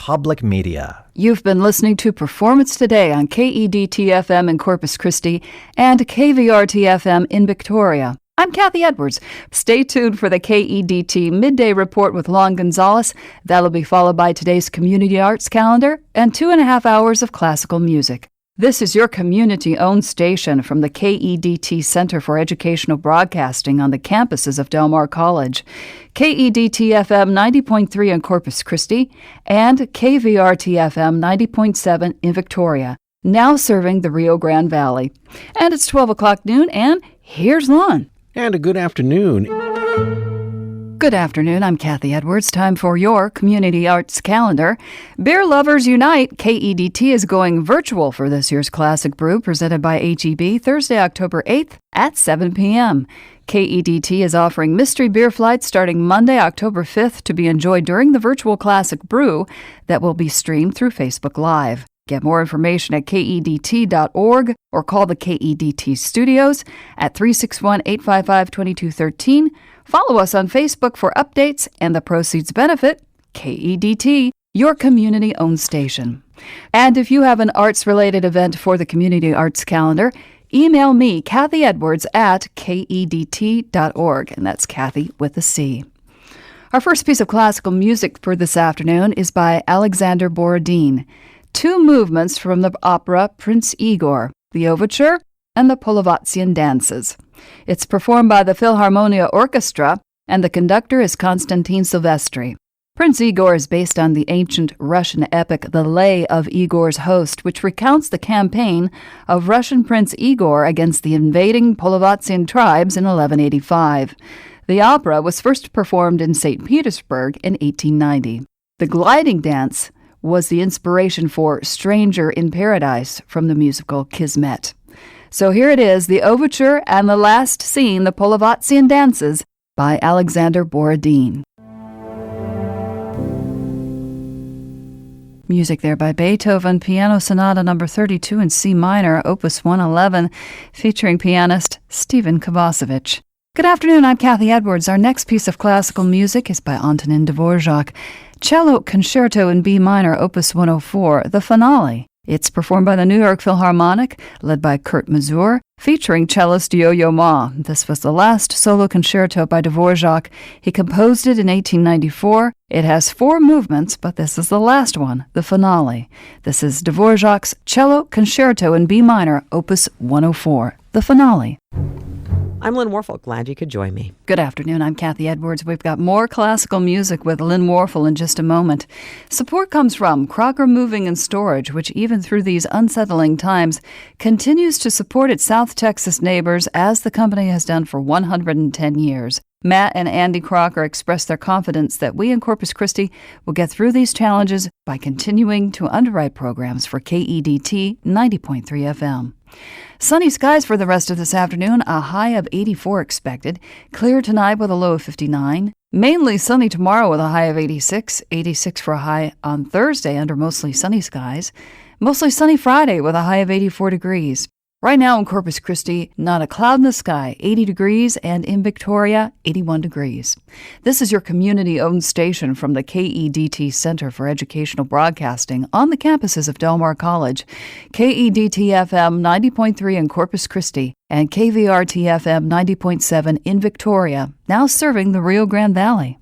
public media. You've been listening to Performance Today on KEDT-FM in Corpus Christi and KVRT-FM in Victoria. I'm Kathy Edwards. Stay tuned for the KEDT Midday Report with Lon Gonzalez. That'll be followed by today's Community Arts Calendar and 2.5 hours of classical music. This is your community-owned station from the KEDT Center for Educational Broadcasting on the campuses of Del Mar College. KEDT-FM 90.3 in Corpus Christi and KVRT-FM 90.7 in Victoria, now serving the Rio Grande Valley. And it's 12 o'clock noon, and here's Lon. And a good afternoon. Good afternoon, I'm Kathy Edwards. Time for your Community Arts Calendar. Beer Lovers Unite, KEDT is going virtual for this year's Classic Brew presented by HEB Thursday, October 8th at 7 p.m. KEDT is offering mystery beer flights starting Monday, October 5th to be enjoyed during the virtual Classic Brew that will be streamed through Facebook Live. Get more information at KEDT.org or call the KEDT studios at 361-855-2213. Follow us on Facebook for updates, and the proceeds benefit KEDT, your community-owned station. And if you have an arts-related event for the Community Arts Calendar, email me, Kathy Edwards, at KEDT.org, and that's Kathy with a C. Our first piece of classical music for this afternoon is by Alexander Borodin. Two movements from the opera Prince Igor, the Overture and the Polovatsian Dances. It's performed by the Philharmonia Orchestra, and the conductor is Konstantin Silvestri. Prince Igor is based on the ancient Russian epic The Lay of Igor's Host, which recounts the campaign of Russian Prince Igor against the invading Polovatsian tribes in 1185. The opera was first performed in St. Petersburg in 1890. The gliding dance was the inspiration for Stranger in Paradise from the musical Kismet. So here it is, the Overture and the last scene, the Polovatsian Dances, by Alexander Borodin. Music there by Beethoven, Piano Sonata No. 32 in C minor, Opus 111, featuring pianist Stephen Kovacevic. Good afternoon, I'm Kathy Edwards. Our next piece of classical music is by Antonin Dvorak. Cello Concerto in B minor, Opus 104, the finale. It's performed by the New York Philharmonic, led by Kurt Masur, featuring cellist Yo-Yo Ma. This was the last solo concerto by Dvorak. He composed it in 1894. It has 4 movements, but this is the last one, the finale. This is Dvorak's Cello Concerto in B minor, Opus 104, the finale. I'm Lynn Warfel. Glad you could join me. Good afternoon. I'm Kathy Edwards. We've got more classical music with Lynn Warfel in just a moment. Support comes from Crocker Moving and Storage, which even through these unsettling times continues to support its South Texas neighbors as the company has done for 110 years. Matt and Andy Crocker expressed their confidence that we in Corpus Christi will get through these challenges by continuing to underwrite programs for KEDT 90.3 FM. Sunny skies for the rest of this afternoon, a high of 84 expected. Clear tonight with a low of 59. Mainly sunny tomorrow with a high of 86. 86 for a high on Thursday under mostly sunny skies. Mostly sunny Friday with a high of 84 degrees. Right now in Corpus Christi, not a cloud in the sky, 80 degrees, and in Victoria, 81 degrees. This is your community-owned station from the KEDT Center for Educational Broadcasting on the campuses of Del Mar College. KEDT-FM 90.3 in Corpus Christi and KVRT-FM 90.7 in Victoria, now serving the Rio Grande Valley.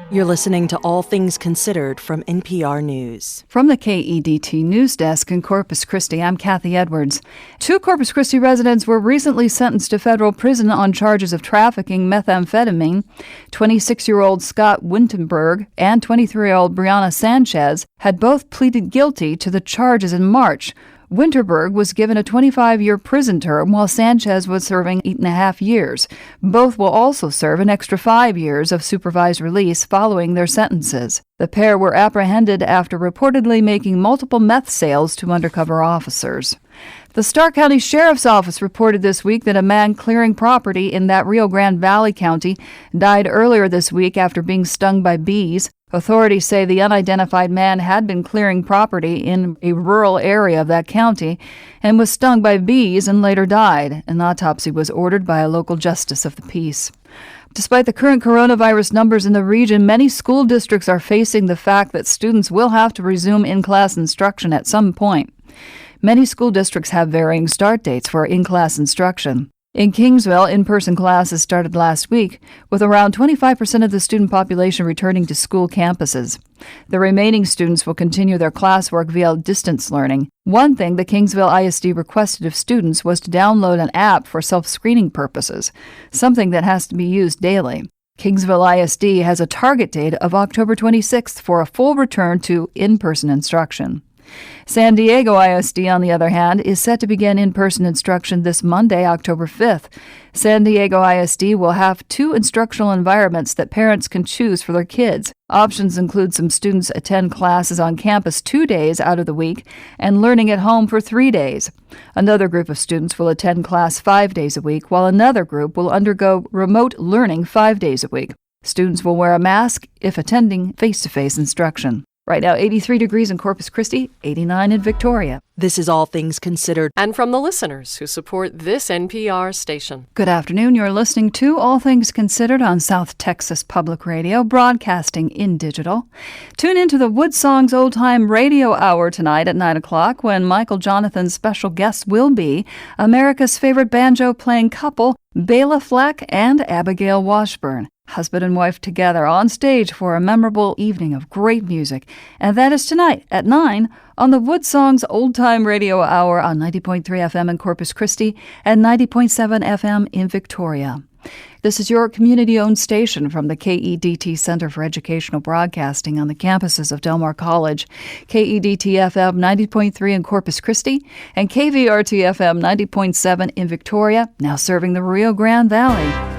You're listening to All Things Considered from NPR News. From the KEDT News Desk in Corpus Christi, I'm Kathy Edwards. 2 Corpus Christi residents were recently sentenced to federal prison on charges of trafficking methamphetamine. 26-year-old Scott Wintenberg and 23-year-old Brianna Sanchez had both pleaded guilty to the charges in March. Winterberg was given a 25-year prison term while Sanchez was serving 8.5 years. Both will also serve an extra 5 years of supervised release following their sentences. The pair were apprehended after reportedly making multiple meth sales to undercover officers. The Starr County Sheriff's Office reported this week that a man clearing property in that Rio Grande Valley County died earlier this week after being stung by bees. Authorities say the unidentified man had been clearing property in a rural area of that county and was stung by bees and later died. An autopsy was ordered by a local justice of the peace. Despite the current coronavirus numbers in the region, many school districts are facing the fact that students will have to resume in-class instruction at some point. Many school districts have varying start dates for in-class instruction. In Kingsville, in-person classes started last week, with around 25% of the student population returning to school campuses. The remaining students will continue their classwork via distance learning. One thing the Kingsville ISD requested of students was to download an app for self-screening purposes, something that has to be used daily. Kingsville ISD has a target date of October 26th for a full return to in-person instruction. San Diego ISD, on the other hand, is set to begin in-person instruction this Monday, October 5th. San Diego ISD will have 2 instructional environments that parents can choose for their kids. Options include some students attend classes on campus 2 days out of the week and learning at home for 3 days. Another group of students will attend class 5 days a week, while another group will undergo remote learning 5 days a week. Students will wear a mask if attending face-to-face instruction. Right now, 83 degrees in Corpus Christi, 89 in Victoria. This is All Things Considered. And from the listeners who support this NPR station. Good afternoon. You're listening to All Things Considered on South Texas Public Radio, broadcasting in digital. Tune into the Woodsong's Old Time Radio Hour tonight at 9 o'clock when Michael Jonathan's special guest will be America's favorite banjo-playing couple, Bela Fleck and Abigail Washburn. Husband and wife together on stage for a memorable evening of great music. And that is tonight at 9 on the Woodsong's Old Time Radio Hour on 90.3 FM in Corpus Christi and 90.7 FM in Victoria. This is your community-owned station from the KEDT Center for Educational Broadcasting on the campuses of Del Mar College. KEDT FM 90.3 in Corpus Christi and KVRT FM 90.7 in Victoria, now serving the Rio Grande Valley.